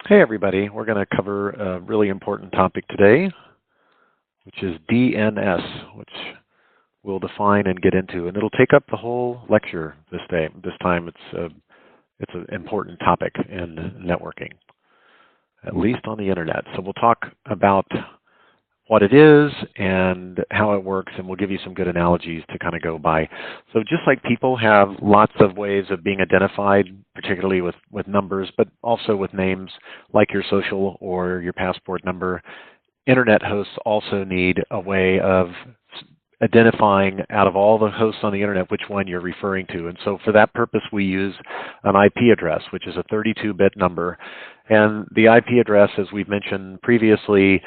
Hey everybody, we're going to cover a really important topic today, which is DNS, which we'll define and get into. And it'll take up the whole lecture this time. It's an important topic in networking, at least on the internet. So we'll talk about what it is and how it works, and we'll give you some good analogies to kind of go by. So just like people have lots of ways of being identified, particularly with numbers, but also with names like your social or your passport number, internet hosts also need a way of identifying out of all the hosts on the internet which one you're referring to. And so for that purpose, we use an IP address, which is a 32-bit number. And the IP address, as we've mentioned previously,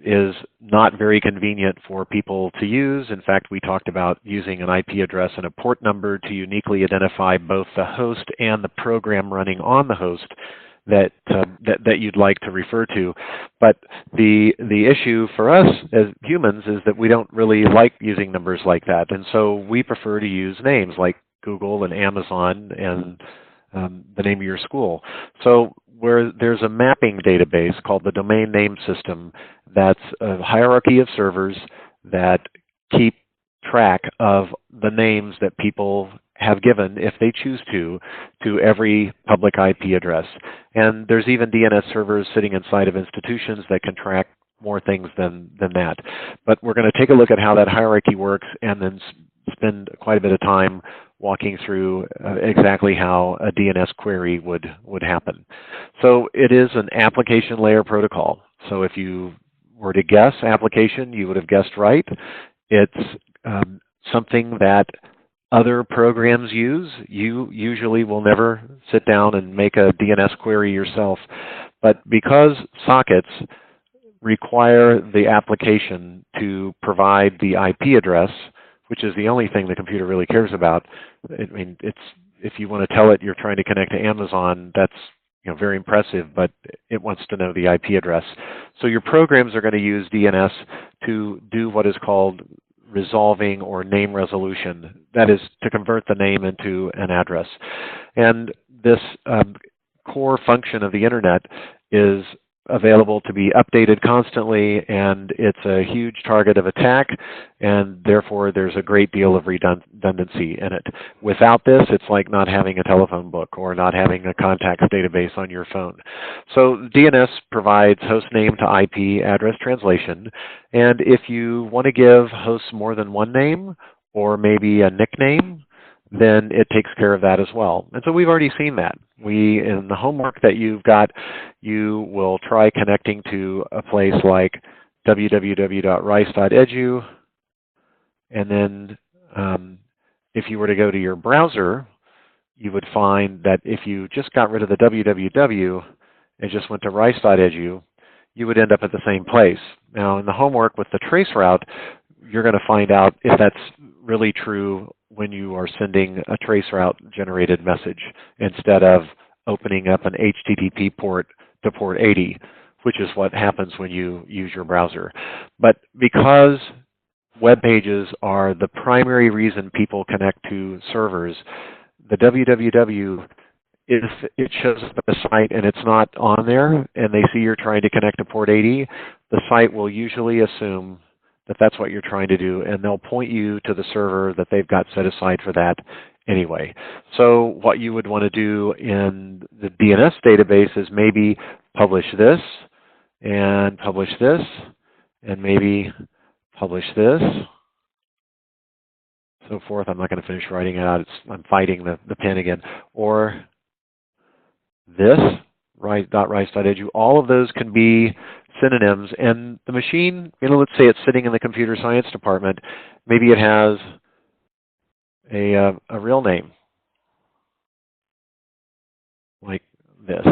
is not very convenient for people to use. In fact, we talked about using an IP address and a port number to uniquely identify both the host and the program running on the host that you'd like to refer to. But the issue for us as humans is that we don't really like using numbers like that. And so we prefer to use names like Google and Amazon and the name of your school. So where there's a mapping database called the domain name system, that's a hierarchy of servers that keep track of the names that people have given, if they choose to every public IP address. And there's even DNS servers sitting inside of institutions that can track more things than that. But we're going to take a look at how that hierarchy works and then spend quite a bit of time walking through exactly how a DNS query would happen. So it is an application layer protocol. So if you were to guess application, you would have guessed right. It's something that other programs use. You usually will never sit down and make a DNS query yourself. But because sockets require the application to provide the IP address, which is the only thing the computer really cares about. I mean, if you want to tell it you're trying to connect to Amazon, that's very impressive, but it wants to know the IP address. So your programs are going to use DNS to do what is called resolving or name resolution. That is to convert the name into an address. And this core function of the internet is available to be updated constantly, and it's a huge target of attack, and therefore there's a great deal of redundancy in it. Without this, it's like not having a telephone book or not having a contacts database on your phone. So DNS provides host name to IP address translation, and if you want to give hosts more than one name or maybe a nickname, then it takes care of that as well. And so we've already seen that. In the homework that you've got, you will try connecting to a place like www.rice.edu, and then if you were to go to your browser, you would find that if you just got rid of the www and just went to rice.edu, you would end up at the same place. Now, in the homework with the traceroute, you're going to find out if that's really true when you are sending a traceroute generated message instead of opening up an HTTP port to port 80, which is what happens when you use your browser. But because web pages are the primary reason people connect to servers, the www, if it shows up at the site and it's not on there and they see you're trying to connect to port 80, the site will usually assume that that's what you're trying to do, and they'll point you to the server that they've got set aside for that anyway. So what you would want to do in the DNS database is maybe publish this, and maybe publish this, so forth. I'm not going to finish writing it out. I'm fighting the pen again. Or this, rice.edu. All of those can be synonyms, and the machine, let's say it's sitting in the computer science department, maybe it has a real name like this.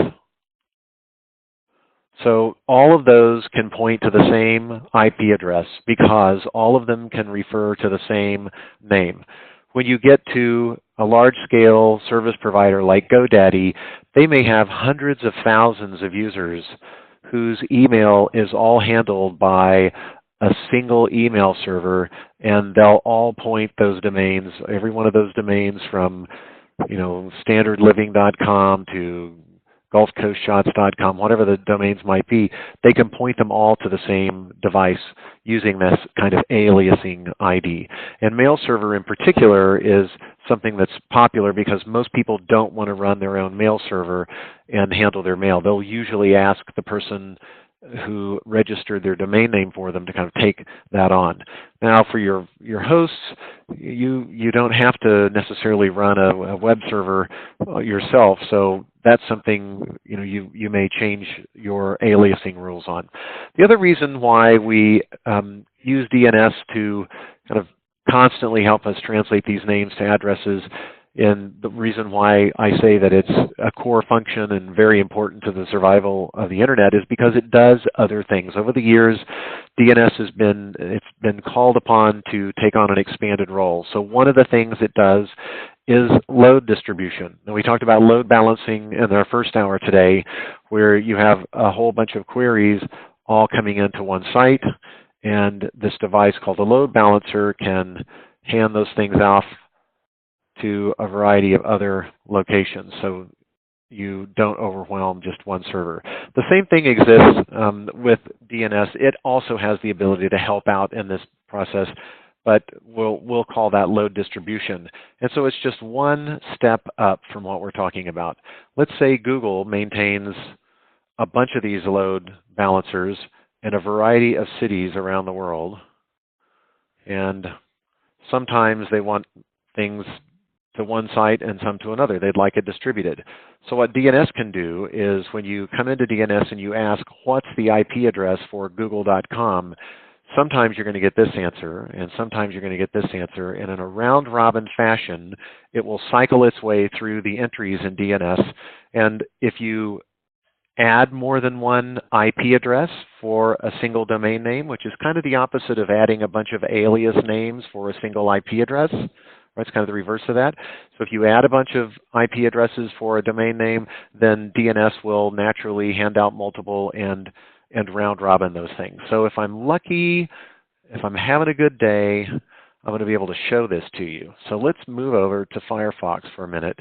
So all of those can point to the same IP address because all of them can refer to the same name. When you get to a large-scale service provider like GoDaddy, they may have hundreds of thousands of users whose email is all handled by a single email server, and they'll all point those domains, every one of those domains from standardliving.com to gulfcoastshots.com, whatever the domains might be, they can point them all to the same device using this kind of aliasing ID. And mail server in particular is something that's popular because most people don't want to run their own mail server and handle their mail. They'll usually ask the person who registered their domain name for them to kind of take that on. Now for your hosts, you don't have to necessarily run a web server yourself, so that's something you may change your aliasing rules on. The other reason why we use DNS to kind of constantly help us translate these names to addresses, and the reason why I say that it's a core function and very important to the survival of the internet is because it does other things. Over the years, DNS has been called upon to take on an expanded role. So one of the things it does is load distribution. And we talked about load balancing in our first hour today, where you have a whole bunch of queries all coming into one site, and this device called a load balancer can hand those things off to a variety of other locations, so you don't overwhelm just one server. The same thing exists with DNS. It also has the ability to help out in this process, but we'll call that load distribution. And so it's just one step up from what we're talking about. Let's say Google maintains a bunch of these load balancers in a variety of cities around the world, and sometimes they want things to one site and some to another. They'd like it distributed. So what DNS can do is when you come into DNS and you ask, what's the IP address for google.com, sometimes you're going to get this answer, and sometimes you're going to get this answer, and in a round-robin fashion, it will cycle its way through the entries in DNS, and if you add more than one IP address for a single domain name, which is kind of the opposite of adding a bunch of alias names for a single IP address. It's kind of the reverse of that. So if you add a bunch of IP addresses for a domain name, then DNS will naturally hand out multiple and round robin those things. So if I'm lucky, if I'm having a good day, I'm going to be able to show this to you. So let's move over to Firefox for a minute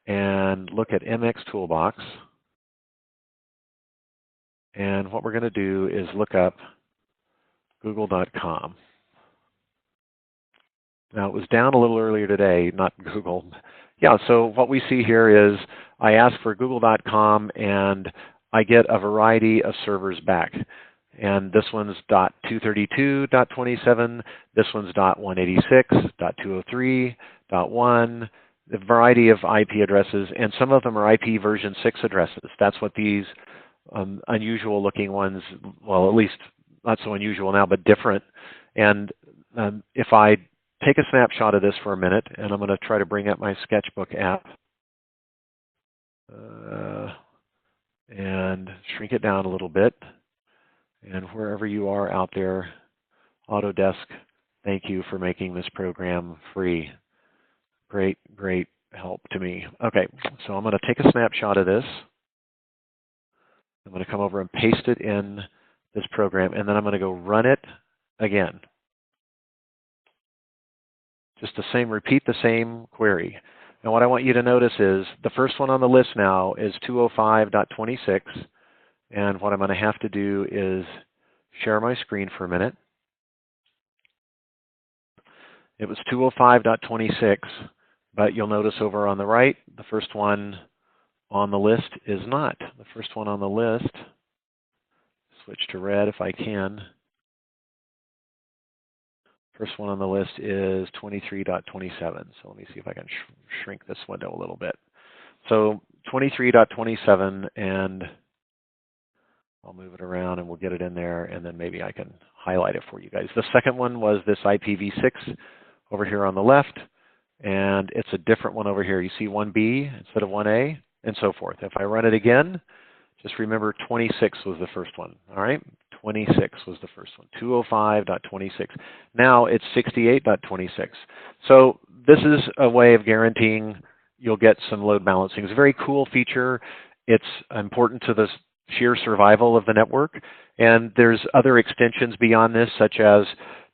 and look at MX Toolbox. And what we're going to do is look up google.com. Now, it was down a little earlier today, not Google. Yeah, so what we see here is I ask for google.com, and I get a variety of servers back. And this one's .232.27, this one's .186, .203.1, a variety of IP addresses, and some of them are IP version 6 addresses. That's what these unusual-looking ones, well, at least not so unusual now, but different. And if I take a snapshot of this for a minute, and I'm going to try to bring up my Sketchbook app and shrink it down a little bit. And wherever you are out there, Autodesk, thank you for making this program free. Great, great help to me. Okay, so I'm going to take a snapshot of this. I'm going to come over and paste it in this program, and then I'm going to go run it again. Just the same, repeat the same query. And what I want you to notice is the first one on the list now is 205.26. And what I'm going to have to do is share my screen for a minute. It was 205.26, but you'll notice over on the right, the first one on the list is not. The first one on the list, switch to red if I can. First one on the list is 23.27. So let me see if I can shrink this window a little bit. So 23.27, and I'll move it around and we'll get it in there, and then maybe I can highlight it for you guys. The second one was this IPv6 over here on the left, and it's a different one over here. You see 1B instead of 1A, and so forth. If I run it again, just remember 26 was the first one, all right? 26 was the first one, 205.26. Now it's 68.26. So this is a way of guaranteeing you'll get some load balancing. It's a very cool feature. It's important to the sheer survival of the network. And there's other extensions beyond this, such as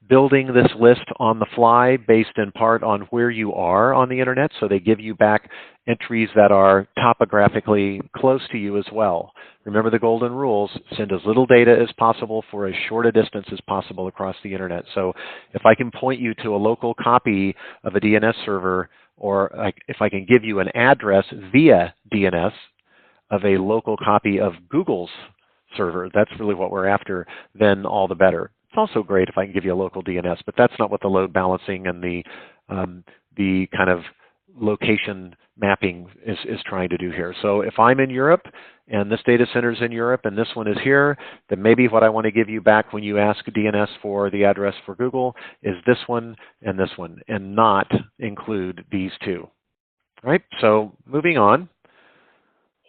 building this list on the fly based in part on where you are on the internet. So they give you back entries that are topographically close to you as well. Remember the golden rules: send as little data as possible for as short a distance as possible across the internet. So if I can point you to a local copy of a DNS server, or if I can give you an address via DNS of a local copy of Google's server, that's really what we're after, then all the better. It's also great if I can give you a local DNS, but that's not what the load balancing and the kind of location mapping is trying to do here. So if I'm in Europe and this data center is in Europe and this one is here, then maybe what I want to give you back when you ask DNS for the address for Google is this one, and not include these two. All right, so moving on.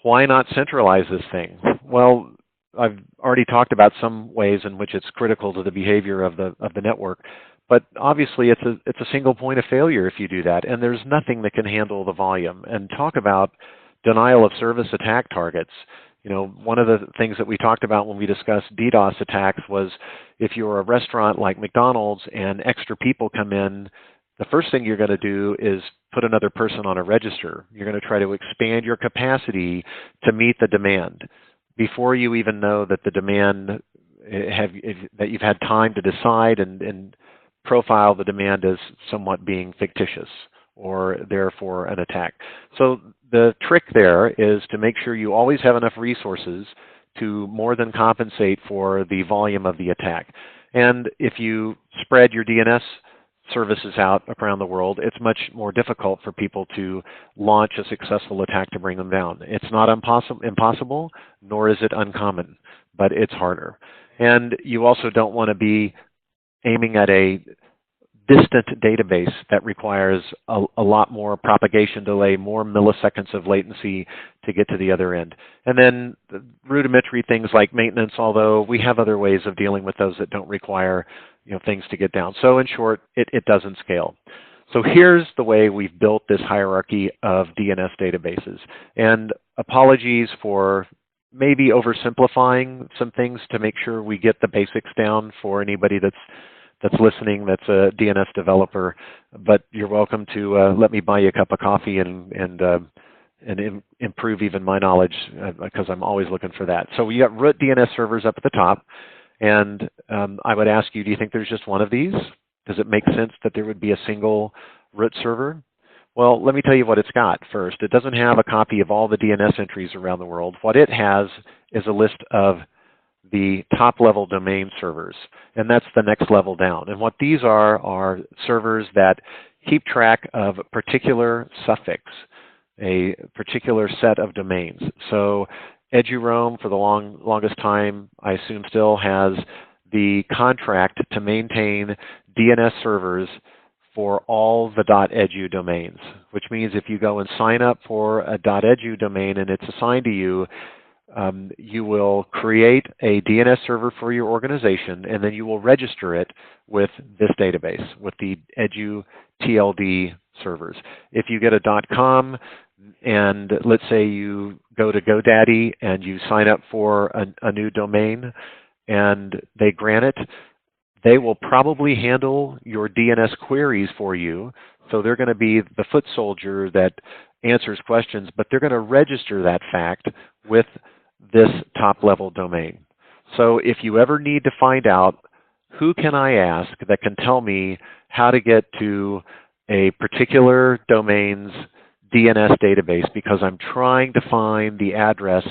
Why not centralize this thing? Well, I've already talked about some ways in which it's critical to the behavior of the network, but obviously it's a single point of failure if you do that, and there's nothing that can handle the volume. And talk about denial of service attack targets. You know, one of the things that we talked about when we discussed DDoS attacks was if you're a restaurant like McDonald's and extra people come in, the first thing you're going to do is put another person on a register. You're going to try to expand your capacity to meet the demand before you even know that the demand, that you've had time to decide and profile the demand as somewhat being fictitious or therefore an attack. So the trick there is to make sure you always have enough resources to more than compensate for the volume of the attack. And if you spread your DNS services out around the world, it's much more difficult for people to launch a successful attack to bring them down. It's not impossible, nor is it uncommon, but it's harder. And you also don't want to be aiming at a distant database that requires a lot more propagation delay, more milliseconds of latency to get to the other end. And then the rudimentary things like maintenance, although we have other ways of dealing with those that don't require things to get down. So in short, it doesn't scale. So here's the way we've built this hierarchy of DNS databases. And apologies for maybe oversimplifying some things to make sure we get the basics down for anybody that's listening that's a DNS developer, but you're welcome to let me buy you a cup of coffee and improve even my knowledge, because I'm always looking for that. So we got root DNS servers up at the top, and I would ask you, do you think there's just one of these? Does it make sense that there would be a single root server? Well, let me tell you what it's got first. It doesn't have a copy of all the DNS entries around the world. What it has is a list of the top-level domain servers, and that's the next level down. And what these are servers that keep track of a particular suffix, a particular set of domains. So EduRoam, for the longest time, I assume still has the contract to maintain DNS servers for all the .edu domains, which means if you go and sign up for a .edu domain and it's assigned to you, you will create a DNS server for your organization, and then you will register it with this database, with the edu TLD servers. If you get a .com, and let's say you go to GoDaddy and you sign up for a new domain and they grant it, they will probably handle your DNS queries for you. So they're going to be the foot soldier that answers questions, but they're going to register that fact with this top-level domain. So if you ever need to find out who can I ask that can tell me how to get to a particular domain's DNS database because I'm trying to find the address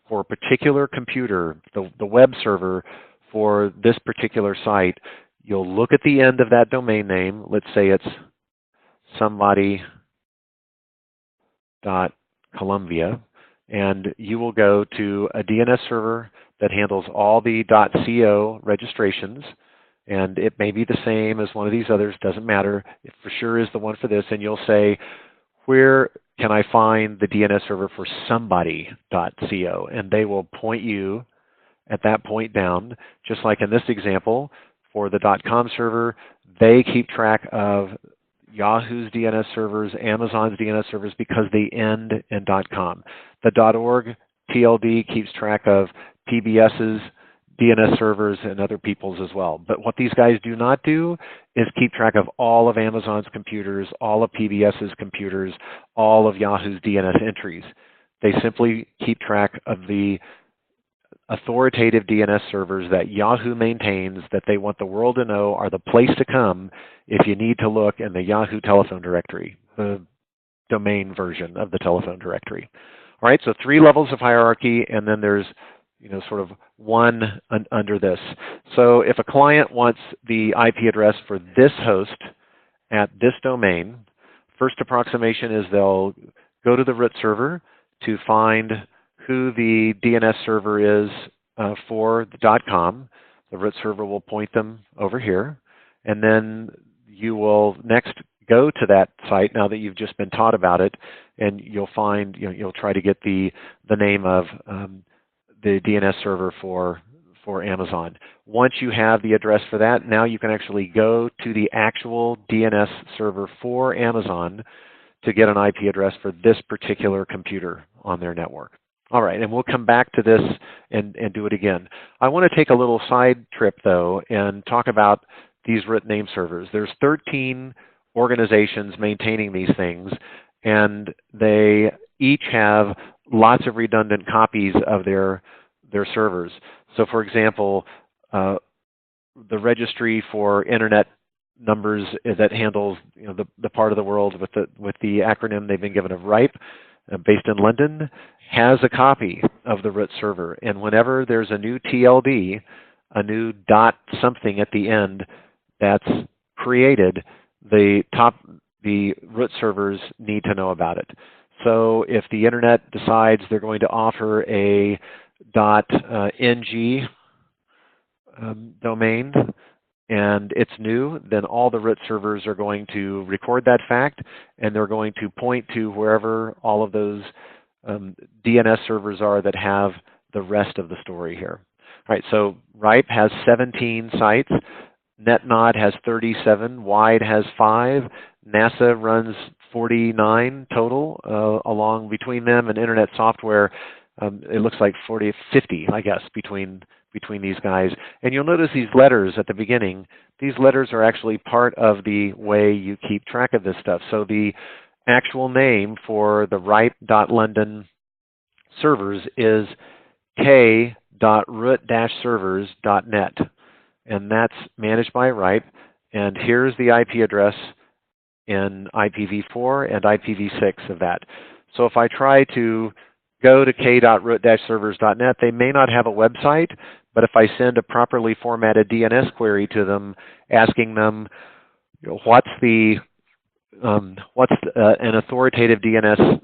for a particular computer, the web server for this particular site, you'll look at the end of that domain name. Let's say it's somebody.columbia, and you will go to a DNS server that handles all the .co registrations, and it may be the same as one of these others, doesn't matter. It for sure is the one for this, and you'll say, where can I find the DNS server for somebody.co? And they will point you at that point down, just like in this example, for the .com server, they keep track of Yahoo's DNS servers, Amazon's DNS servers, because they end in .com. The .org TLD keeps track of PBS's DNS servers and other people's as well. But what these guys do not do is keep track of all of Amazon's computers, all of PBS's computers, all of Yahoo's DNS entries. They simply keep track of the authoritative DNS servers that Yahoo maintains that they want the world to know are the place to come if you need to look in the Yahoo telephone directory, the domain version of the telephone directory. All right, so 3 levels of hierarchy, and then there's sort of one under this. So if a client wants the IP address for this host at this domain, first approximation is they'll go to the root server to find who the DNS server is for the .com. The root server will point them over here, and then you will next go to that site now that you've just been taught about it, and you'll find you'll try to get the name of the DNS server for Amazon. Once you have the address for that, now you can actually go to the actual DNS server for Amazon to get an IP address for this particular computer on their network. All right, and we'll come back to this and do it again. I want to take a little side trip, though, and talk about these root name servers. There's 13 organizations maintaining these things, and they each have lots of redundant copies of their servers. So, for example, the registry for Internet numbers that handles the part of the world with the acronym they've been given of RIPE, based in London, has a copy of the root server. And whenever there's a new TLD, a new dot something at the end that's created, the root servers need to know about it. So if the Internet decides they're going to offer a .ng domain and it's new, then all the root servers are going to record that fact, and they're going to point to wherever all of those DNS servers are that have the rest of the story here. All right, so RIPE has 17 sites, NetNod has 37, WIDE has 5, NASA runs 49 total along between them, and Internet Software, it looks like 50, I guess, between these guys. And you'll notice these letters at the beginning. These letters are actually part of the way you keep track of this stuff. So the actual name for the ripe.london servers is k.root-servers.net. And that's managed by RIPE. And here's the IP address in IPv4 and IPv6 of that. So if I try to go to k.root-servers.net, they may not have a website, but if I send a properly formatted DNS query to them, asking them, what's an authoritative DNS?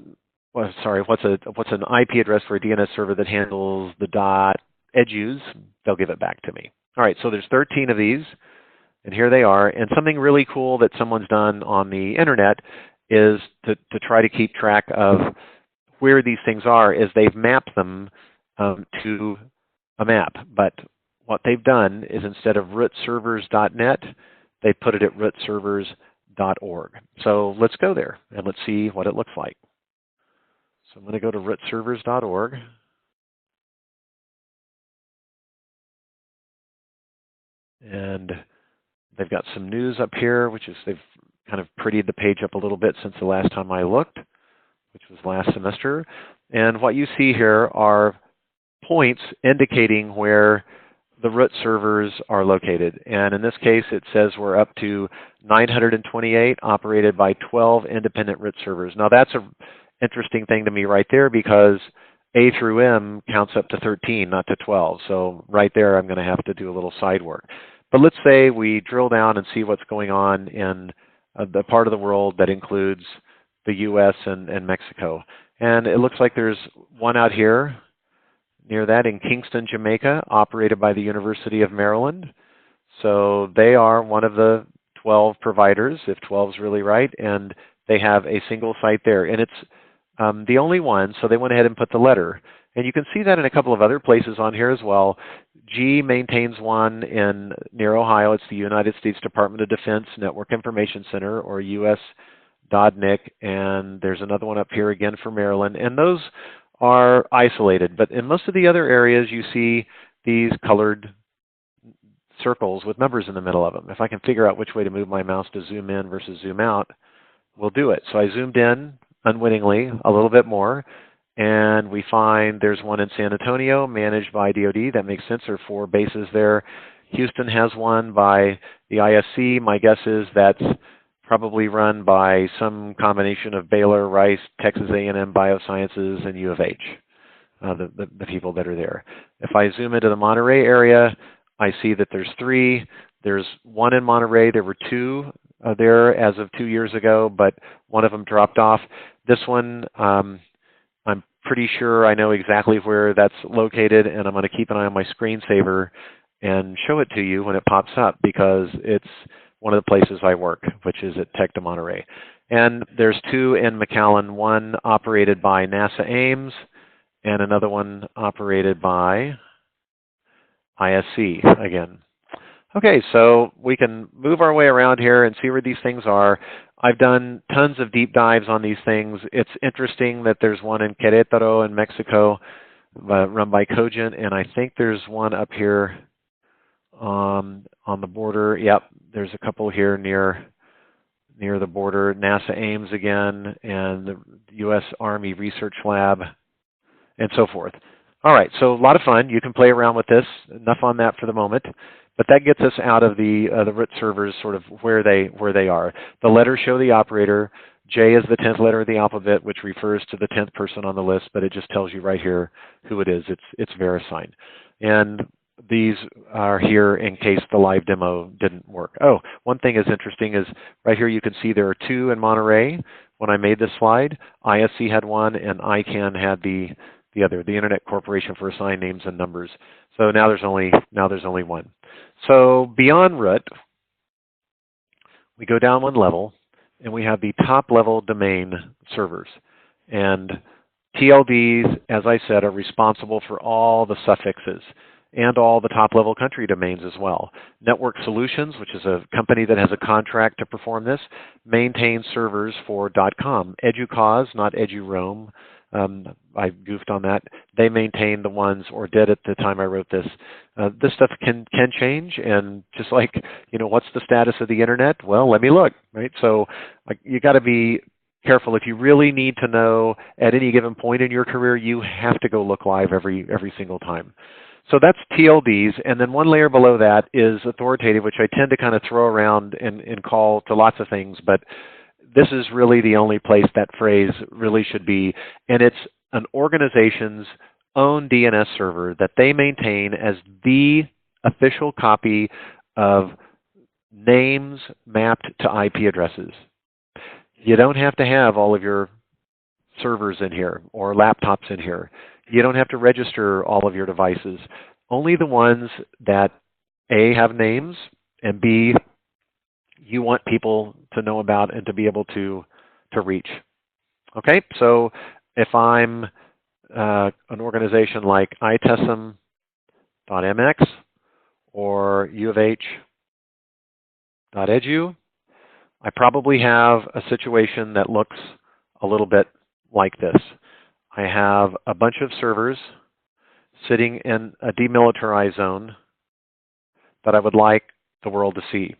What's an IP address for a DNS server that handles the .edus? They'll give it back to me. All right, so there's 13 of these, and here they are. And something really cool that someone's done on the internet is to try to keep track of where these things are, is they've mapped them to a map. But what they've done is instead of rootservers.net, they put it at rootservers.org. So let's go there and let's see what it looks like. So I'm going to go to rootservers.org. And they've got some news up here, which is they've kind of prettied the page up a little bit since the last time I looked, which was last semester. And what you see here are points indicating where the root servers are located. And in this case, it says we're up to 928 operated by 12 independent root servers. Now that's an interesting thing to me right there, because A through M counts up to 13, not to 12. So right there, I'm going to have to do a little side work. But let's say we drill down and see what's going on in the part of the world that includes the U.S. and Mexico. And it looks like there's one out here near that in Kingston, Jamaica, operated by the University of Maryland. So they are one of the 12 providers, if 12 is really right, and they have a single site there. And it's the only one, so they went ahead and put the letter. And you can see that in a couple of other places on here as well. G maintains one near Ohio. It's the United States Department of Defense Network Information Center, or US.NIC, and there's another one up here again for Maryland. And those are isolated. But in most of the other areas, you see these colored circles with numbers in the middle of them. If I can figure out which way to move my mouse to zoom in versus zoom out, we'll do it. So I zoomed in unwittingly a little bit more, and we find there's one in San Antonio managed by DoD. That makes sense. There are 4 bases there. Houston has one by the ISC. My guess is that's probably run by some combination of Baylor, Rice, Texas A&M Biosciences, and U of H, the people that are there. If I zoom into the Monterey area, I see that there's 3. There's one in Monterey. There were 2 there as of 2 years ago, but one of them dropped off. This one, I'm pretty sure I know exactly where that's located, and I'm going to keep an eye on my screensaver and show it to you when it pops up, because it's one of the places I work, which is at Tech de Monterey. And there's 2 in McAllen, one operated by NASA Ames, and another one operated by ISC again. Okay, so we can move our way around here and see where these things are. I've done tons of deep dives on these things. It's interesting that there's one in Querétaro in Mexico run by Cogent, and I think there's one up here on the border. Yep, there's a couple here near the border. NASA Ames again, and the U.S. Army Research Lab, and so forth. All right, so a lot of fun. You can play around with this. Enough on that for the moment. But that gets us out of the root servers, sort of where they are. The letters show the operator. J is the 10th letter of the alphabet, which refers to the 10th person on the list, but it just tells you right here who it is. It's VeriSign. And these are here in case the live demo didn't work. Oh, one thing is interesting is right here you can see there are 2 in Monterey. When I made this slide, ISC had one and ICANN had the other, the Internet Corporation for Assigned Names and Numbers. So now there's only one. So beyond root, we go down one level, and we have the top-level domain servers. And TLDs, as I said, are responsible for all the suffixes and all the top-level country domains as well. Network Solutions, which is a company that has a contract to perform this, maintains servers for .com. EduCause, not EduRoam. I goofed on that. They maintain the ones, or did at the time I wrote this. This stuff can change, and just like, what's the status of the internet? Well, let me look, right? So you got to be careful. If you really need to know at any given point in your career, you have to go look live every single time. So that's TLDs, and then one layer below that is authoritative, which I tend to kind of throw around and call to lots of things, but this is really the only place that phrase really should be, and it's an organization's own DNS server that they maintain as the official copy of names mapped to IP addresses. You don't have to have all of your servers in here or laptops in here. You don't have to register all of your devices. Only the ones that A, have names, and B, you want people to know about and to be able to reach. Okay, so if I'm an organization like itesm.mx or U of H.edu, I probably have a situation that looks a little bit like this. I have a bunch of servers sitting in a demilitarized zone that I would like the world to see.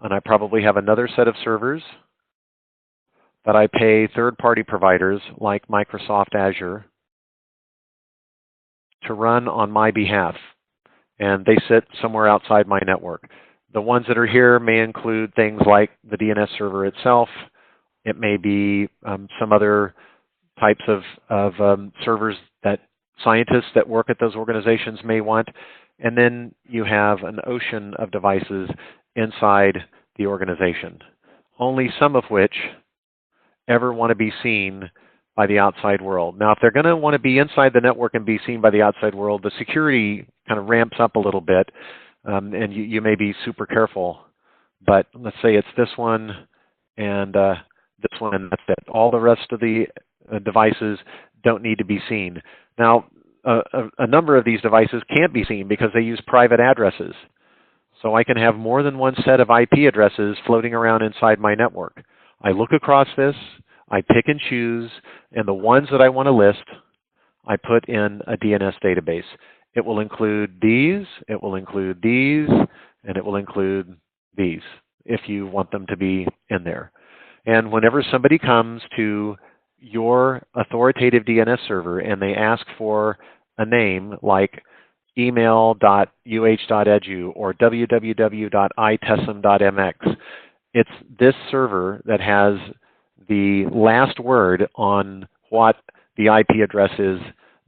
And I probably have another set of servers that I pay third-party providers like Microsoft Azure to run on my behalf. And they sit somewhere outside my network. The ones that are here may include things like the DNS server itself. It may be some other types of servers that scientists that work at those organizations may want. And then you have an ocean of devices inside the organization, only some of which ever want to be seen by the outside world. Now, if they're going to want to be inside the network and be seen by the outside world, the security kind of ramps up a little bit, and you may be super careful. But let's say it's this one and this one, and that's it. All the rest of the devices don't need to be seen. Now, a number of these devices can't be seen because they use private addresses. So I can have more than one set of IP addresses floating around inside my network. I look across this, I pick and choose, and the ones that I want to list, I put in a DNS database. it will include these, it will include these, and it will include these if you want them to be in there. And whenever somebody comes to your authoritative DNS server and they ask for a name like email.uh.edu or www.itesm.mx, it's this server that has the last word on what the IP address is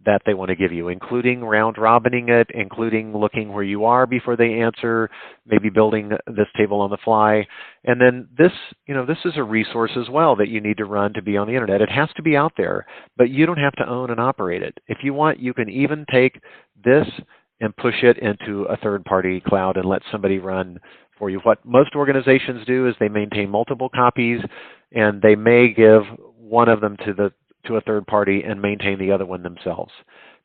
that they want to give you, including round-robining it, including looking where you are before they answer, maybe building this table on the fly. And then this, this is a resource as well that you need to run to be on the internet. It has to be out there, but you don't have to own and operate it. If you want, you can even take this and push it into a third-party cloud and let somebody run for you. What most organizations do is they maintain multiple copies, and they may give one of them to a third party and maintain the other one themselves.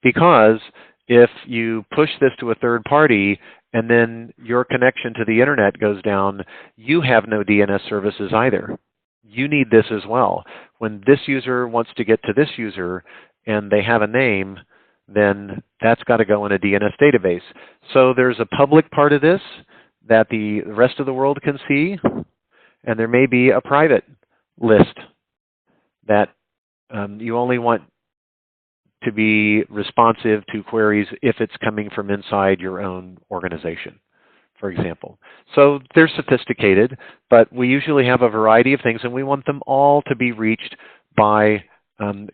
Because if you push this to a third party and then your connection to the internet goes down, you have no DNS services either. You need this as well. When this user wants to get to this user and they have a name, then that's got to go in a DNS database. So there's a public part of this that the rest of the world can see, and there may be a private list that you only want to be responsive to queries if it's coming from inside your own organization, for example. So they're sophisticated, but we usually have a variety of things, and we want them all to be reached by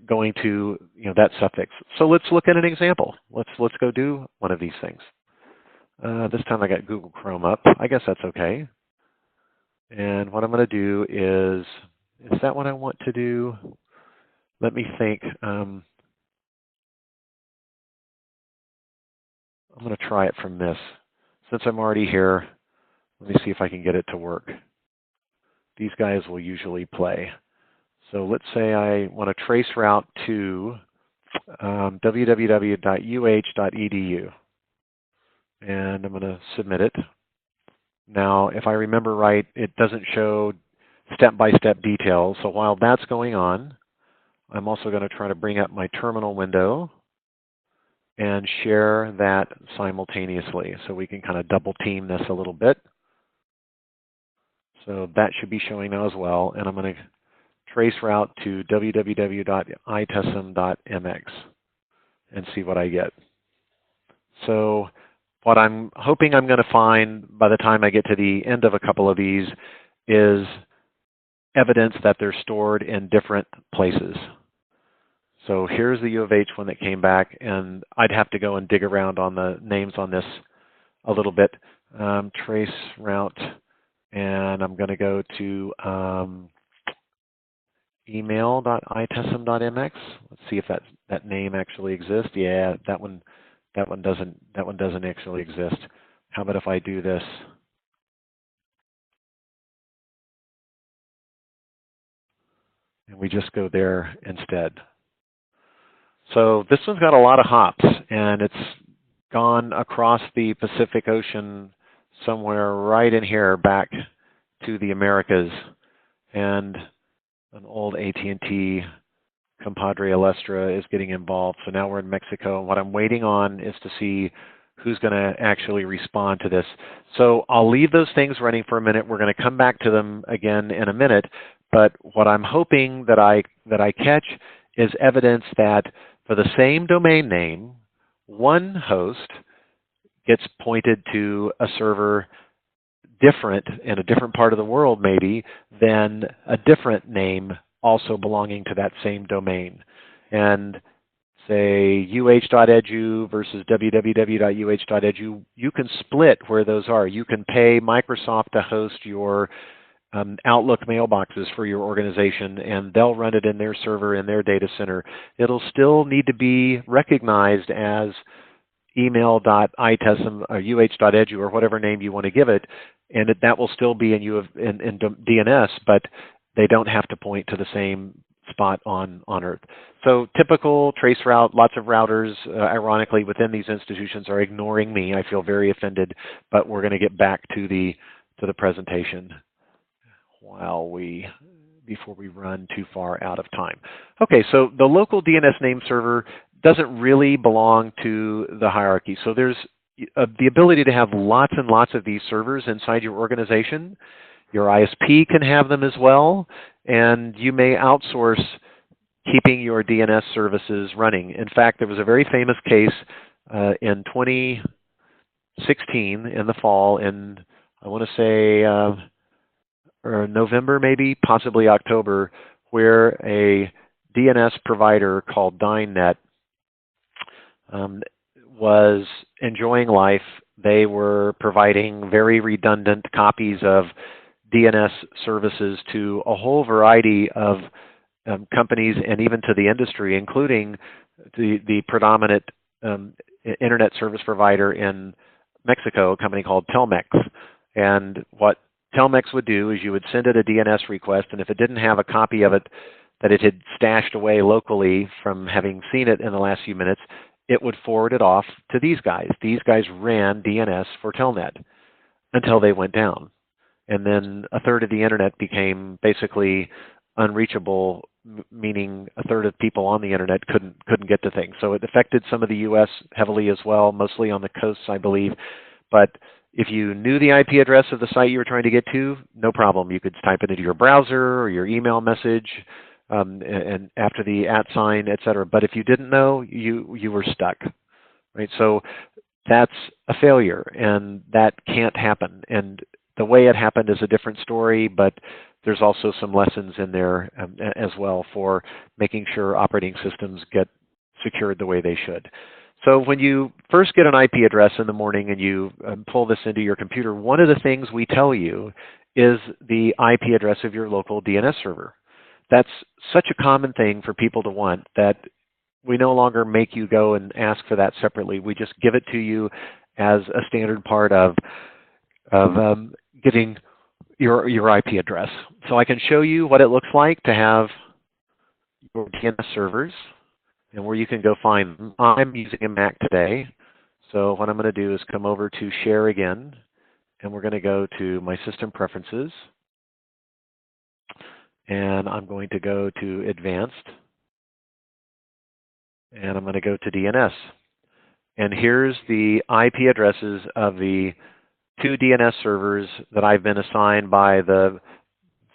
going to that suffix. So let's look at an example. Let's go do one of these things. This time I got Google Chrome up. I guess that's okay. And what I'm going to do is that what I want to do? Let me think. I'm going to try it from this. Since I'm already here, let me see if I can get it to work. These guys will usually play. So let's say I want to trace route to www.uh.edu. And I'm going to submit it. Now, if I remember right, it doesn't show step-by-step details. So while that's going on, I'm also going to try to bring up my terminal window and share that simultaneously so we can kind of double team this a little bit. So that should be showing now as well. And I'm going to trace route to www.itesm.mx and see what I get. So what I'm hoping I'm going to find by the time I get to the end of a couple of these is evidence that they're stored in different places. So here's the U of H one that came back, and I'd have to go and dig around on the names on this a little bit. Trace route, and I'm going to go to email.itesm.mx. Let's see if that name actually exists. Yeah, that one doesn't actually exist. How about if I do this? And we just go there instead. So this one's got a lot of hops, and it's gone across the Pacific Ocean somewhere right in here back to the Americas, and an old AT&T compadre Alestra is getting involved. So now we're in Mexico, and what I'm waiting on is to see who's going to actually respond to this. So I'll leave those things running for a minute. We're going to come back to them again in a minute, but what I'm hoping that I catch is evidence that for the same domain name, one host gets pointed to a server different in a different part of the world maybe than a different name also belonging to that same domain. And say uh.edu versus www.uh.edu, you can split where those are. You can pay Microsoft to host your Outlook mailboxes for your organization, and they'll run it in their server in their data center. It'll still need to be recognized as email.itesm or uh.edu or whatever name you want to give it, and that will still be in DNS, but they don't have to point to the same spot on Earth. So typical trace route, lots of routers, ironically, within these institutions are ignoring me. I feel very offended, but we're going to get back to the presentation before we run too far out of time. Okay, so the local DNS name server doesn't really belong to the hierarchy. So there's the ability to have lots and lots of these servers inside your organization. Your ISP can have them as well, and you may outsource keeping your DNS services running. In fact, there was a very famous case in 2016 in the fall, in I want to say or November maybe, possibly October, where a DNS provider called DyneNet was enjoying life. They were providing very redundant copies of DNS services to a whole variety of companies and even to the industry, including the predominant internet service provider in Mexico, a company called Telmex. And what Telmex would do is you would send it a DNS request, and if it didn't have a copy of it that it had stashed away locally from having seen it in the last few minutes, it would forward it off to these guys. These guys ran DNS for Telnet until they went down. And then a third of the internet became basically unreachable, meaning a third of people on the internet couldn't get to things. So it affected some of the U.S. heavily as well, mostly on the coasts, I believe. But if you knew the IP address of the site you were trying to get to, no problem. You could type it into your browser or your email message, and after the @ sign, et cetera. But if you didn't know, you were stuck, right? So that's a failure, and that can't happen. And the way it happened is a different story, but there's also some lessons in there as well for making sure operating systems get secured the way they should. So when you first get an IP address in the morning and you pull this into your computer, one of the things we tell you is the IP address of your local DNS server. That's such a common thing for people to want that we no longer make you go and ask for that separately. We just give it to you as a standard part of getting your IP address. So I can show you what it looks like to have your DNS servers and where you can go find them. I'm using a Mac today, so what I'm going to do is come over to Share again, and we're going to go to My System Preferences, and I'm going to go to Advanced, and I'm going to go to DNS. And here's the IP addresses of the 2 DNS servers that I've been assigned by the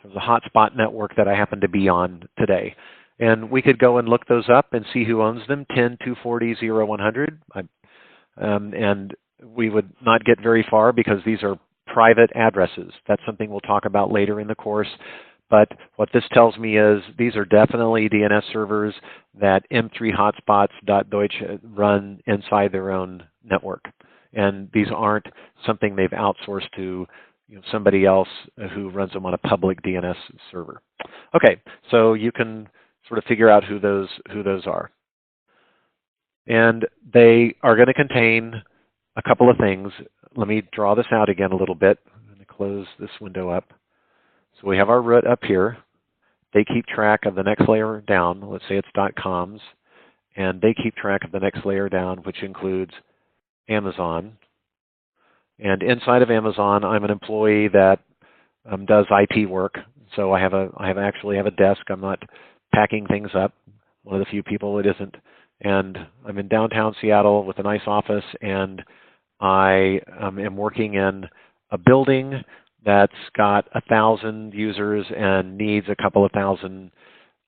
hotspot network that I happen to be on today. And we could go and look those up and see who owns them, 10.240.0.100. And we would not get very far because these are private addresses. That's something we'll talk about later in the course. But what this tells me is these are definitely DNS servers that m3hotspots.deutsch run inside their own network. And these aren't something they've outsourced to somebody else who runs them on a public DNS server. Okay, so you can sort of figure out who those are. And they are going to contain a couple of things. Let me draw this out again a little bit. I'm going to close this window up. So we have our root up here. They keep track of the next layer down. Let's say it's .coms. And they keep track of the next layer down, which includes Amazon. And inside of Amazon, I'm an employee that does IT work. So I actually have a desk. I'm not packing things up. One of the few people that isn't. And I'm in downtown Seattle with a nice office, and I am working in a building that's got 1,000 users and needs a couple of thousand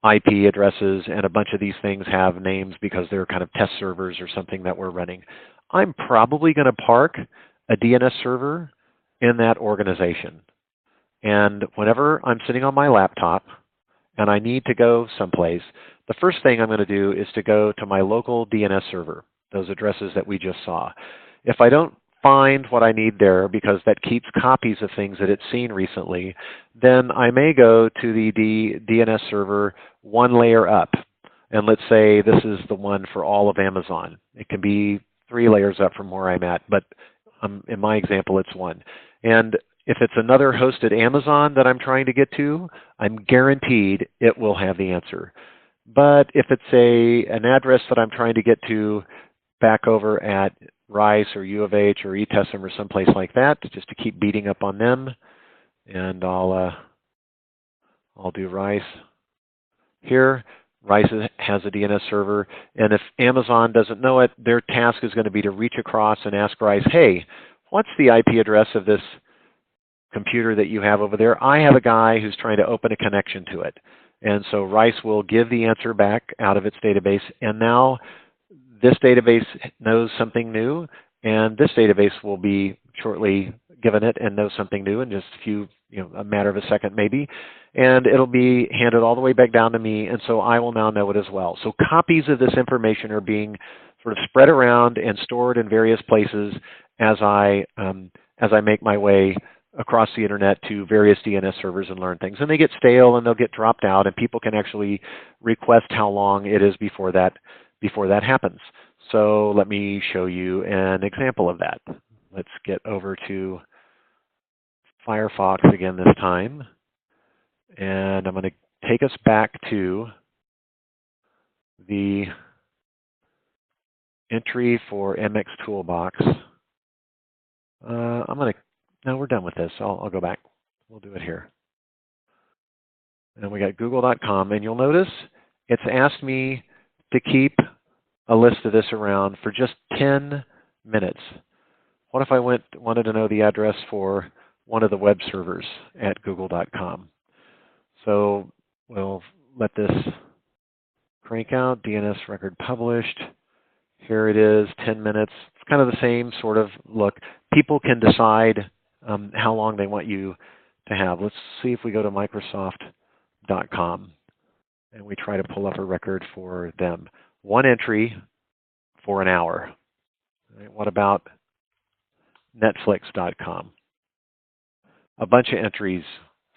IP addresses, and a bunch of these things have names because they're kind of test servers or something that we're running. I'm probably going to park a DNS server in that organization. And whenever I'm sitting on my laptop and I need to go someplace, the first thing I'm going to do is to go to my local DNS server, those addresses that we just saw. If I don't find what I need there because that keeps copies of things that it's seen recently, then I may go to the DNS server one layer up. And let's say this is the one for all of Amazon. It can be 3 layers up from where I'm at, but in my example, it's 1. And if it's another hosted Amazon that I'm trying to get to, I'm guaranteed it will have the answer. But if it's an address that I'm trying to get to back over at Rice or U of H or ETESM or someplace like that, just to keep beating up on them, and I'll do Rice here. Rice has a DNS server, and if Amazon doesn't know it, their task is going to be to reach across and ask Rice, hey, what's the IP address of this computer that you have over there? I have a guy who's trying to open a connection to it. And so Rice will give the answer back out of its database, and now this database knows something new, and this database will be shortly given it and know something new in just a matter of a second maybe, and it'll be handed all the way back down to me, and so I will now know it as well. So copies of this information are being sort of spread around and stored in various places as I make my way across the internet to various DNS servers and learn things. And they get stale and they'll get dropped out, and people can actually request how long it is before that happens. So let me show you an example of that. Let's get over to Firefox again this time. And I'm going to take us back to the entry for MX Toolbox. No, we're done with this. I'll go back. We'll do it here. And we got google.com, and you'll notice it's asked me to keep a list of this around for just 10 minutes. What if I wanted to know the address for one of the web servers at google.com? So we'll let this crank out, DNS record published. Here it is, 10 minutes. It's kind of the same sort of look. People can decide how long they want you to have. Let's see if we go to Microsoft.com and we try to pull up a record for them. One entry for an hour. Right, what about Netflix.com? A bunch of entries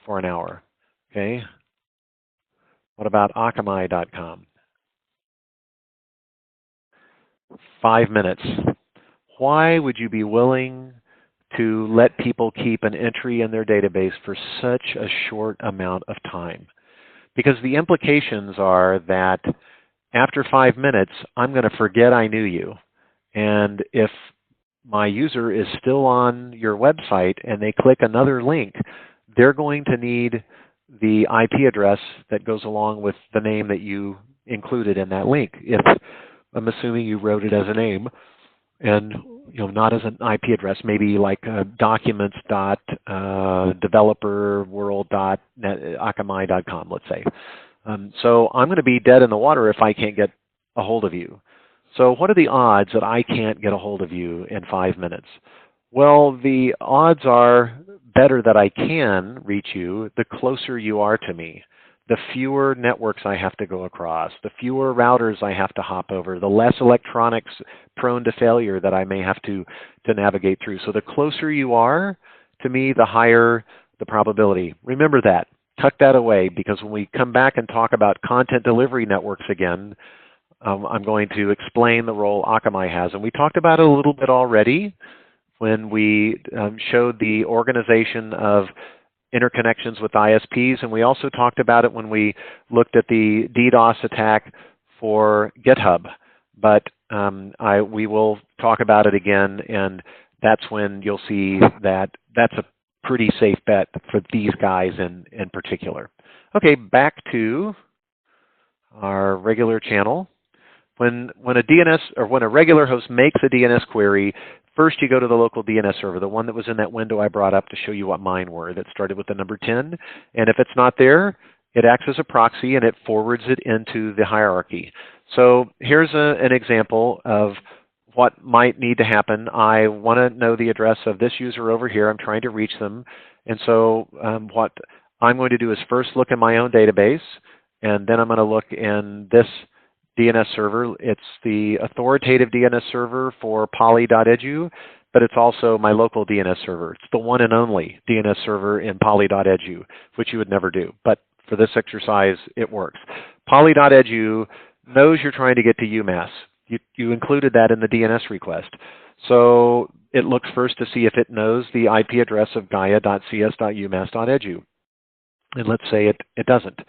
for an hour. Okay. What about Akamai.com? 5 minutes. Why would you be willing to let people keep an entry in their database for such a short amount of time? Because the implications are that after 5 minutes, I'm going to forget I knew you. And if my user is still on your website and they click another link, they're going to need the IP address that goes along with the name that you included in that link. I'm assuming you wrote it as a name and not as an IP address, maybe like documents.developerworld.akamai.com, let's say. So I'm going to be dead in the water if I can't get a hold of you. So what are the odds that I can't get a hold of you in 5 minutes? Well, the odds are better that I can reach you the closer you are to me. The fewer networks I have to go across, the fewer routers I have to hop over, the less electronics prone to failure that I may have to navigate through. So the closer you are to me, the higher the probability. Remember that. Tuck that away, because when we come back and talk about content delivery networks again, I'm going to explain the role Akamai has. And we talked about it a little bit already when we showed the organization of interconnections with ISPs, and we also talked about it when we looked at the DDoS attack for GitHub. But we will talk about it again, and that's when you'll see that that's a pretty safe bet for these guys in particular. Okay, back to our regular channel. When a DNS or when a regular host makes a DNS query, first you go to the local DNS server, the one that was in that window I brought up to show you what mine were, that started with the number 10. And if it's not there, it acts as a proxy and it forwards it into the hierarchy. So here's an example of what might need to happen. I want to know the address of this user over here. I'm trying to reach them. And so what I'm going to do is first look in my own database, and then I'm going to look in this DNS server. It's the authoritative DNS server for poly.edu, but it's also my local DNS server. It's the one and only DNS server in poly.edu, which you would never do. But for this exercise, it works. Poly.edu knows you're trying to get to UMass. You included that in the DNS request. So it looks first to see if it knows the IP address of gaia.cs.umass.edu. And let's say it doesn't.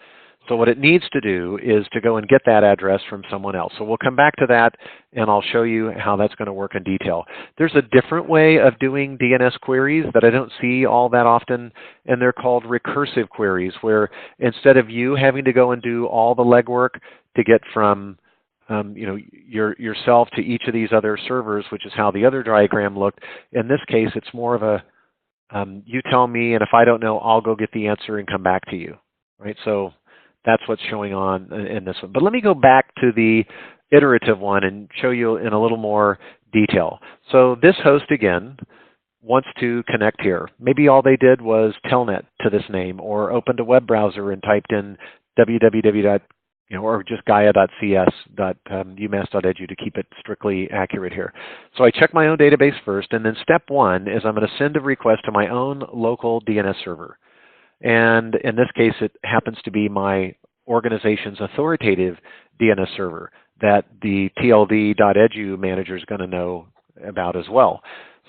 So what it needs to do is to go and get that address from someone else. So we'll come back to that, and I'll show you how that's going to work in detail. There's a different way of doing DNS queries that I don't see all that often, and they're called recursive queries, where instead of you having to go and do all the legwork to get from yourself to each of these other servers, which is how the other diagram looked, in this case, it's more of a you tell me, and if I don't know, I'll go get the answer and come back to you, right? So that's what's showing on in this one. But let me go back to the iterative one and show you in a little more detail. So this host, again, wants to connect here. Maybe all they did was telnet to this name, or opened a web browser and typed in www. Or just gaia.cs.umass.edu to keep it strictly accurate here. So I check my own database first, and then step one is I'm going to send a request to my own local DNS server. And in this case, it happens to be my organization's authoritative DNS server that the tld.edu manager is going to know about as well.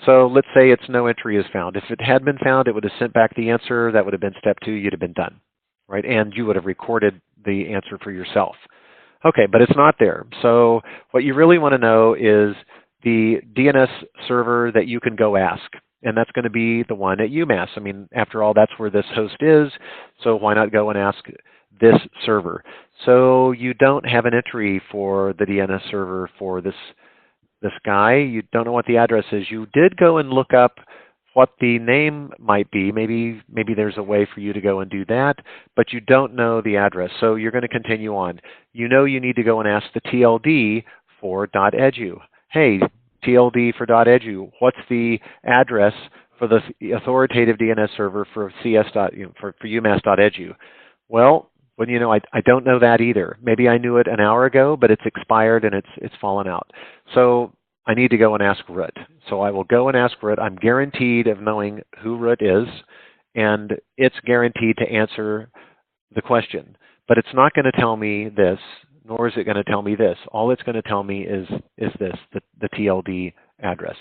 So let's say it's no entry is found. If it had been found, it would have sent back the answer. That would have been step two. You'd have been done, right? And you would have recorded the answer for yourself. Okay, but it's not there. So what you really want to know is the DNS server that you can go ask. And that's going to be the one at UMass. I mean, after all, that's where this host is. So why not go and ask this server? So you don't have an entry for the DNS server for this guy. You don't know what the address is. You did go and look up what the name might be. Maybe there's a way for you to go and do that, but you don't know the address. So you're going to continue on. You know you need to go and ask the TLD for .edu. Hey, TLD for .edu, what's the address for the authoritative DNS server for for UMass.edu? Well, you know, I don't know that either. Maybe I knew it an hour ago, but it's expired and it's fallen out. So I need to go and ask root. So I will go and ask root. I'm guaranteed of knowing who root is, and it's guaranteed to answer the question. But it's not going to tell me this, nor is it going to tell me this. All it's going to tell me is this, the TLD address.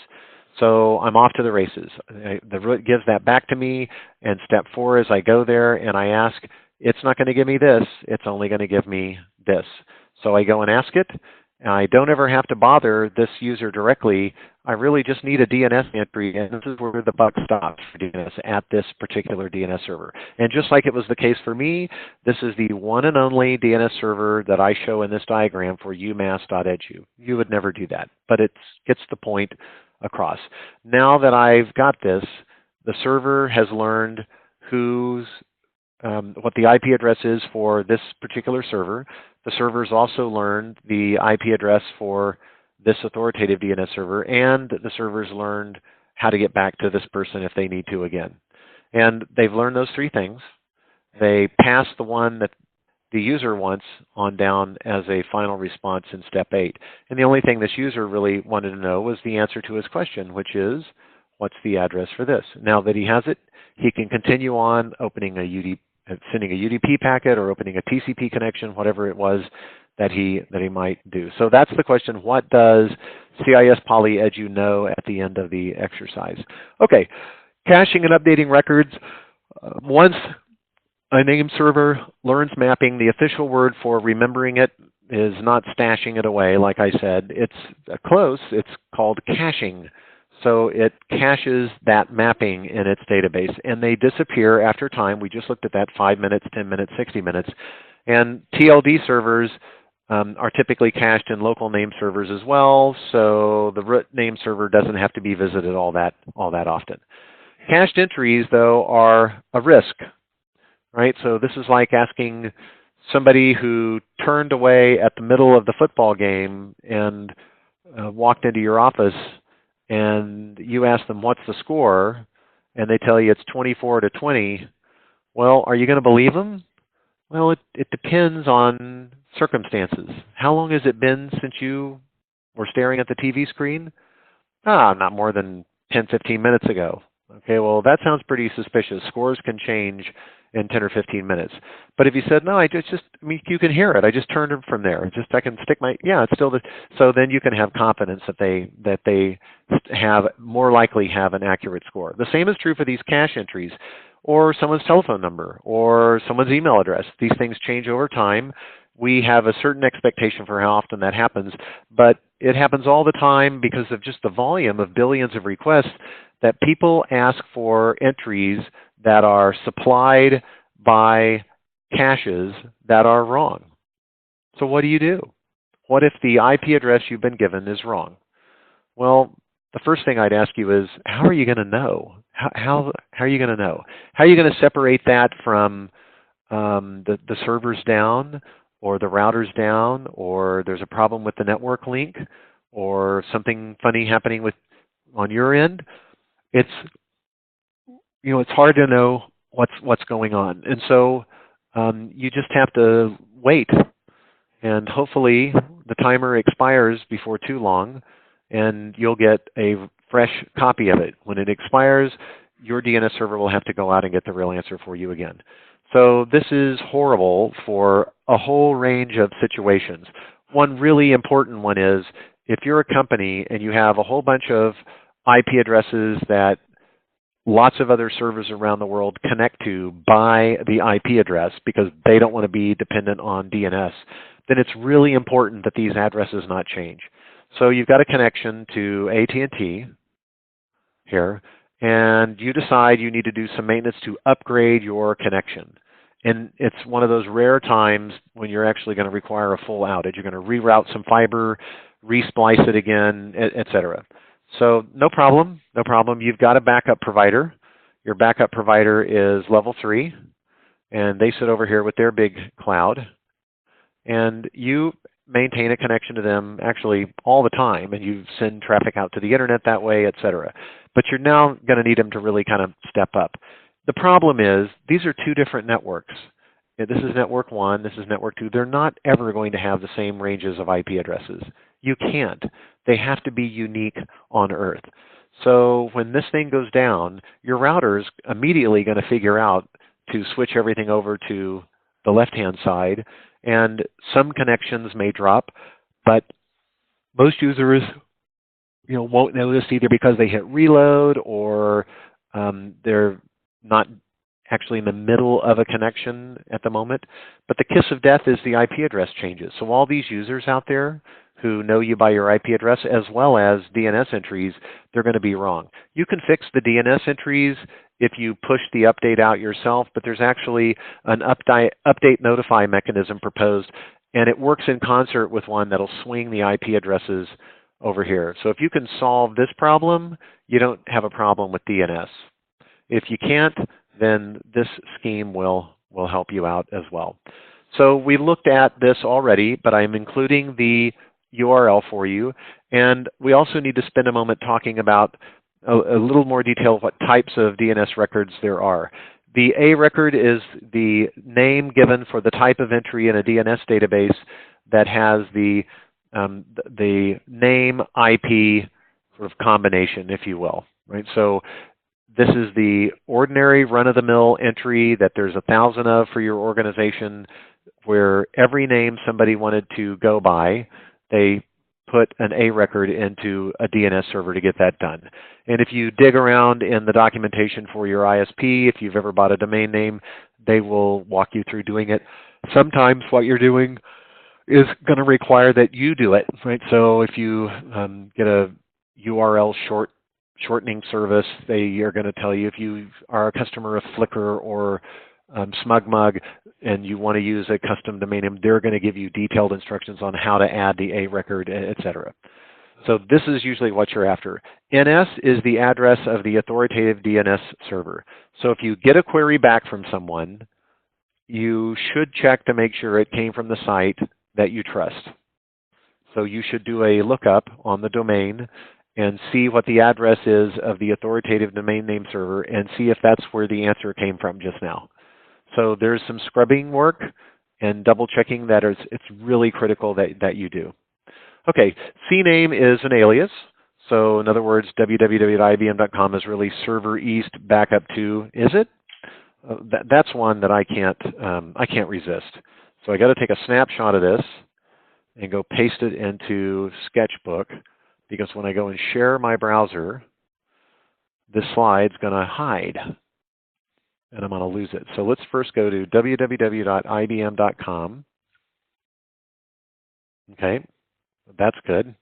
So I'm off to the races. The root gives that back to me, and step four is I go there and I ask, it's not going to give me this, it's only going to give me this. So I go and ask it. I don't ever have to bother this user directly. I really just need a DNS entry, and this is where the buck stops for DNS at this particular DNS server. And just like it was the case for me, this is the one and only DNS server that I show in this diagram for umass.edu. You would never do that, but it gets the point across. Now that I've got this, the server has learned what the IP address is for this particular server. The server's also learned the IP address for this authoritative DNS server, and the server's learned how to get back to this person if they need to again. And they've learned those three things. They pass the one that the user wants on down as a final response in step 8. And the only thing this user really wanted to know was the answer to his question, which is, what's the address for this? Now that he has it, he can continue on opening sending a UDP packet or opening a TCP connection, whatever it was that he might do. So that's the question, what does CIS Poly Edu know at the end of the exercise? Okay, caching and updating records. Once a name server learns mapping, the official word for remembering it is not stashing it away, like I said. It's close. It's called caching. So it caches that mapping in its database, and they disappear after time. We just looked at that, 5 minutes, 10 minutes, 60 minutes. And TLD servers are typically cached in local name servers as well, so the root name server doesn't have to be visited all that often. Cached entries, though, are a risk, right? So this is like asking somebody who turned away at the middle of the football game and walked into your office, and you ask them, what's the score? And they tell you it's 24-20. Well, are you going to believe them? Well, it depends on circumstances. How long has it been since you were staring at the TV screen? Not more than 10, 15 minutes ago. Okay, well, that sounds pretty suspicious. Scores can change in 10 or 15 minutes. But if you said, no, you can hear it. I just turned it from there. I can stick it's still so then you can have confidence that they have more likely have an accurate score. The same is true for these cache entries. or someone's telephone number, or someone's email address. These things change over time. We have a certain expectation for how often that happens, but it happens all the time because of just the volume of billions of requests that people ask for entries that are supplied by caches that are wrong. So what do you do? What if the IP address you've been given is wrong? Well, the first thing I'd ask you is, how are you going to know? How are you going to know? How are you going to separate that from the servers down, or the routers down, or there's a problem with the network link, or something funny happening on your end? It's it's hard to know what's going on, and so you just have to wait, and hopefully the timer expires before too long, and you'll get a fresh copy of it. When it expires, your DNS server will have to go out and get the real answer for you again. So this is horrible for a whole range of situations. One really important one is if you're a company and you have a whole bunch of IP addresses that lots of other servers around the world connect to by the IP address because they don't want to be dependent on DNS, then it's really important that these addresses not change. So you've got a connection to AT&T here, and you decide you need to do some maintenance to upgrade your connection. And it's one of those rare times when you're actually going to require a full outage. You're going to reroute some fiber, re-splice it again, et cetera. So no problem, no problem. You've got a backup provider. Your backup provider is level 3, and they sit over here with their big cloud. And you maintain a connection to them actually all the time, and you send traffic out to the internet that way, et cetera. But you're now going to need them to really kind of step up. The problem is these are two different networks. This is network 1, this is network 2. They're not ever going to have the same ranges of IP addresses. You can't. They have to be unique on Earth. So when this thing goes down, your router's immediately going to figure out to switch everything over to the left-hand side, and some connections may drop, but most users won't notice either because they hit reload or they're not actually in the middle of a connection at the moment. But the kiss of death is the IP address changes. So all these users out there who know you by your IP address as well as DNS entries, they're going to be wrong. You can fix the DNS entries if you push the update out yourself, but there's actually an update notify mechanism proposed, and it works in concert with one that'll swing the IP addresses over here. So if you can solve this problem, you don't have a problem with DNS. If you can't, then this scheme will help you out as well. So we looked at this already, but I'm including the URL for you. And we also need to spend a moment talking about a little more detail of what types of DNS records there are. The A record is the name given for the type of entry in a DNS database that has the name IP sort of combination, if you will, right? So this is the ordinary run-of-the-mill entry that there's 1,000 of for your organization, where every name somebody wanted to go by, they put an A record into a DNS server to get that done. And if you dig around in the documentation for your ISP, if you've ever bought a domain name, they will walk you through doing it. Sometimes what you're doing is going to require that you do it, right? So if you get a URL shortening service, they are going to tell you if you are a customer of Flickr or SmugMug and you want to use a custom domain name, they're going to give you detailed instructions on how to add the A record, et cetera. So this is usually what you're after. NS is the address of the authoritative DNS server. So if you get a query back from someone, you should check to make sure it came from the site that you trust. So you should do a lookup on the domain and see what the address is of the authoritative domain name server and see if that's where the answer came from just now. So there's some scrubbing work and double checking that it's really critical that you do. Okay, CNAME is an alias. So in other words, www.ibm.com is really server east backup to, is it? That's one that I can't resist. So I got to take a snapshot of this and go paste it into Sketchbook, because when I go and share my browser, this slide's going to hide. and I'm going to lose it. So let's first go to www.ibm.com. Okay, that's good.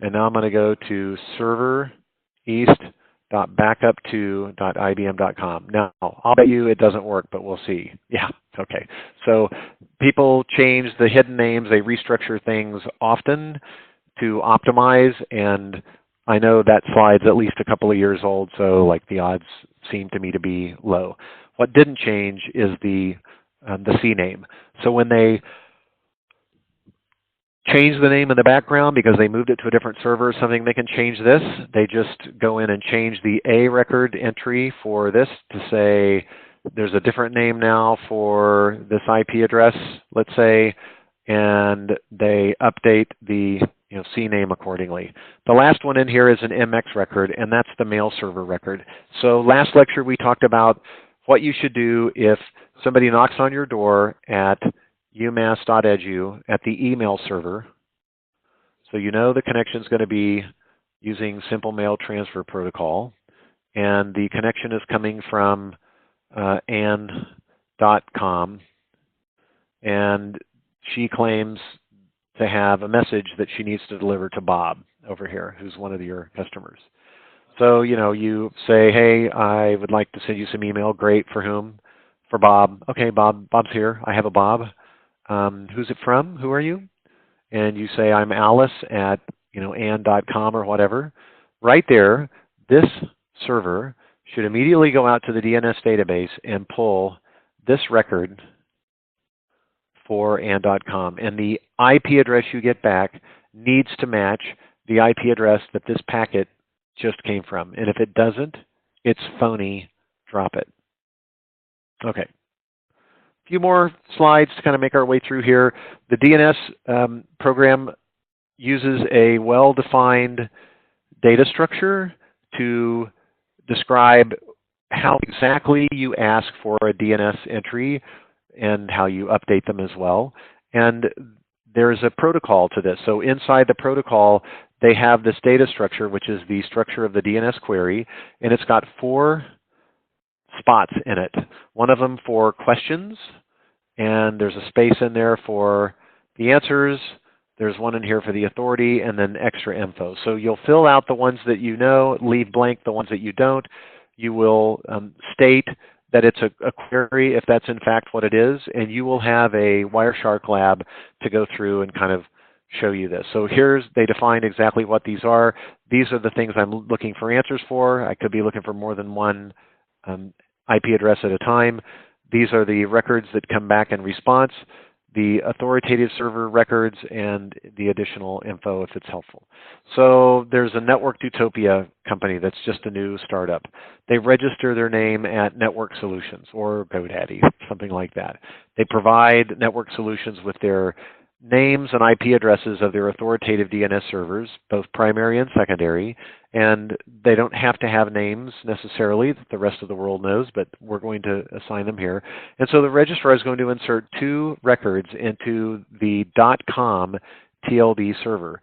And now I'm going to go to server-east.backup2.ibm.com. Now, I'll bet you it doesn't work, but we'll see. Yeah, okay. So people change the hidden names. They restructure things often to optimize, and I know that slide's at least a couple of years old, so like the odds seem to me to be low. What didn't change is the CNAME. So when they change the name in the background because they moved it to a different server or something, they can change this. They just go in and change the A record entry for this to say there's a different name now for this IP address, let's say, and they update the CNAME accordingly. The last one in here is an MX record, and that's the mail server record. So last lecture we talked about what you should do if somebody knocks on your door at umass.edu at the email server. So you know the connection is going to be using Simple Mail Transfer Protocol, and the connection is coming from Ann.com, and she claims to have a message that she needs to deliver to Bob over here, who's one of your customers. So you say, hey, I would like to send you some email. Great. For whom? For Bob. Okay, Bob's here. I have a Bob. Who's it from? Who are you? And you say, I'm Alice at Ann.com or whatever. Right there, this server should immediately go out to the DNS database and pull this record for Ann.com. And the IP address you get back needs to match the IP address that this packet just came from. And if it doesn't, it's phony. Drop it. Okay. Few more slides to kind of make our way through here. The DNS program uses a well-defined data structure to describe how exactly you ask for a DNS entry and how you update them as well. And there's a protocol to this. So inside the protocol, they have this data structure, which is the structure of the DNS query, and it's got 4 spots in it. One of them for questions, and there's a space in there for the answers. There's one in here for the authority, and then extra info. So you'll fill out the ones that you know, leave blank the ones that you don't. You will state that it's a query if that's in fact what it is, and you will have a Wireshark lab to go through and kind of show you this. So they define exactly what these are. These are the things I'm looking for answers for. I could be looking for more than one IP address at a time. These are the records that come back in response, the authoritative server records, and the additional info if it's helpful. So there's a Network Utopia company that's just a new startup. They register their name at Network Solutions or GoDaddy, something like that. They provide Network Solutions with their names and IP addresses of their authoritative DNS servers, both primary and secondary, and they don't have to have names necessarily that the rest of the world knows, but we're going to assign them here. And so the registrar is going to insert 2 records into the .com TLD server.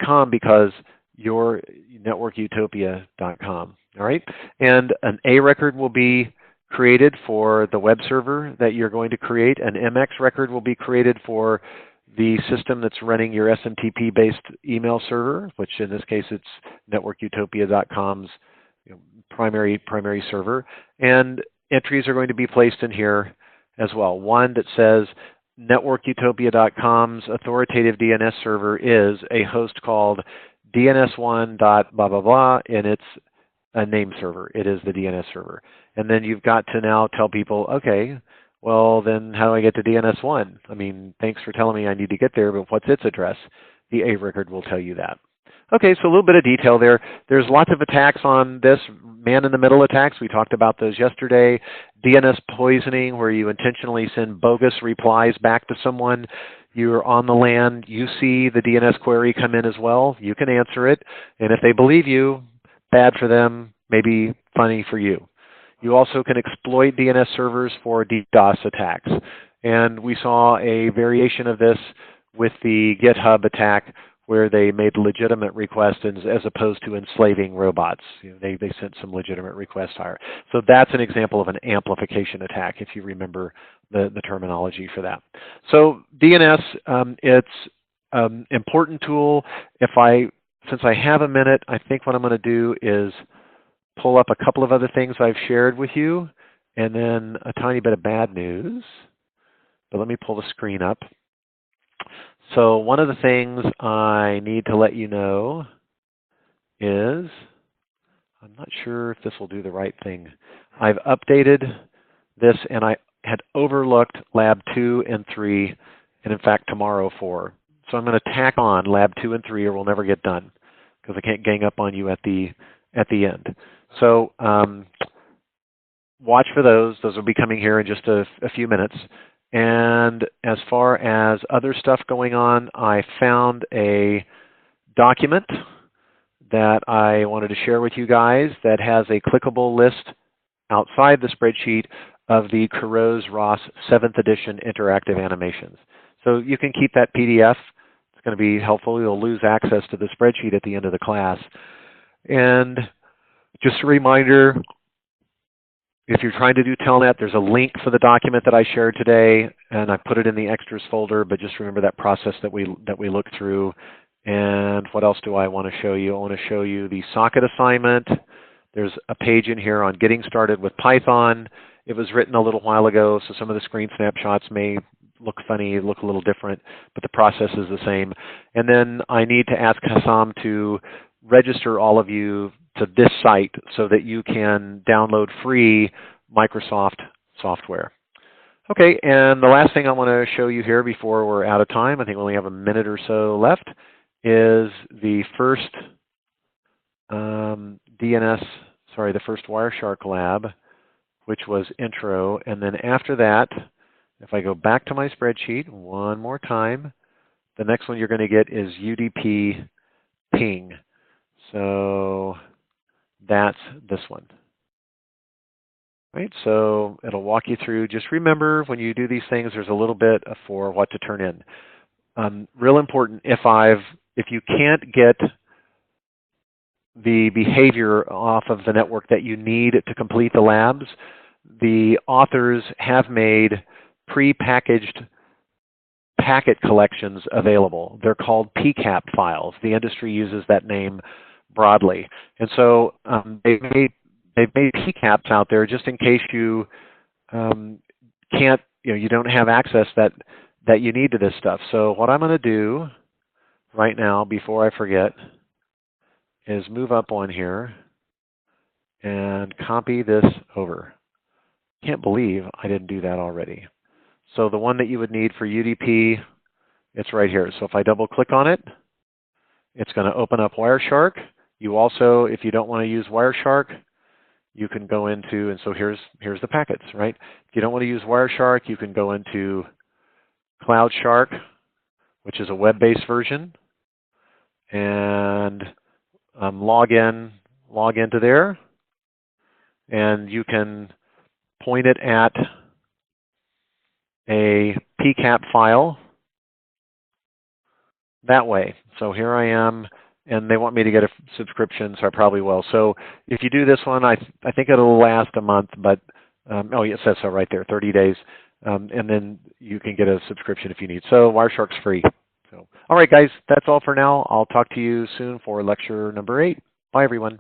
.com because your networkutopia.com, all right? And an A record will be created for the web server that you're going to create. An MX record will be created for the system that's running your SMTP-based email server, which in this case it's networkutopia.com's primary server. And entries are going to be placed in here as well. One that says networkutopia.com's authoritative DNS server is a host called DNS1. Blah, blah, blah, and it's a name server. It is the DNS server. And then you've got to now tell people, okay, well, then how do I get to DNS1? I mean, thanks for telling me I need to get there, but what's its address? The A record will tell you that. Okay, so a little bit of detail there. There's lots of attacks on this. Man-in-the-middle attacks, we talked about those yesterday. DNS poisoning, where you intentionally send bogus replies back to someone. You're on the LAN. You see the DNS query come in as well. You can answer it. And if they believe you, bad for them, maybe funny for you. You also can exploit DNS servers for DDoS attacks. And we saw a variation of this with the GitHub attack, where they made legitimate requests as opposed to enslaving robots. They sent some legitimate requests higher. So that's an example of an amplification attack, if you remember the terminology for that. So DNS, it's an important tool. Since I have a minute, I think what I'm going to do is pull up a couple of other things I've shared with you, and then a tiny bit of bad news. But let me pull the screen up. So one of the things I need to let you know is, I'm not sure if this will do the right thing. I've updated this, and I had overlooked Lab 2 and 3, and in fact tomorrow 4. So I'm going to tack on Lab 2 and 3, or we'll never get done, because I can't gang up on you at the end. So watch for those. Those will be coming here in just a few minutes. And as far as other stuff going on, I found a document that I wanted to share with you guys that has a clickable list outside the spreadsheet of the Kurose-Ross 7th edition interactive animations. So you can keep that PDF. It's going to be helpful. You'll lose access to the spreadsheet at the end of the class. And just a reminder, if you're trying to do Telnet, there's a link for the document that I shared today, and I put it in the extras folder, but just remember that process that we looked through. And what else do I want to show you? I want to show you the socket assignment. There's a page in here on getting started with Python. It was written a little while ago, so some of the screen snapshots may look funny, look a little different, but the process is the same. And then I need to ask Hassam to register all of you to this site so that you can download free Microsoft software. Okay, and the last thing I want to show you here before we're out of time, I think we only have a minute or so left, is the first the first Wireshark lab, which was intro. And then after that, if I go back to my spreadsheet one more time, the next one you're going to get is UDP ping. So that's this one. Right, so it'll walk you through. Just remember, when you do these things, there's a little bit for what to turn in. Real important, if you can't get the behavior off of the network that you need to complete the labs, the authors have made pre-packaged packet collections available. They're called PCAP files. The industry uses that name broadly. And so they've made PCAPs out there just in case you can't, you don't have access that you need to this stuff. So what I'm going to do right now, before I forget, is move up on here and copy this over. Can't believe I didn't do that already. So the one that you would need for UDP, it's right here. So if I double click on it, it's going to open up Wireshark. You also, if you don't want to use Wireshark, you can go into, and so here's the packets, right? If you don't want to use Wireshark, you can go into CloudShark, which is a web-based version, and log into there, and you can point it at a PCAP file that way. So here I am, and they want me to get a subscription, so I probably will. So if you do this one, I think it'll last a month, but, oh, it says so right there, 30 days, and then you can get a subscription if you need. So Wireshark's free. So, all right, guys, that's all for now. I'll talk to you soon for lecture number 8. Bye, everyone.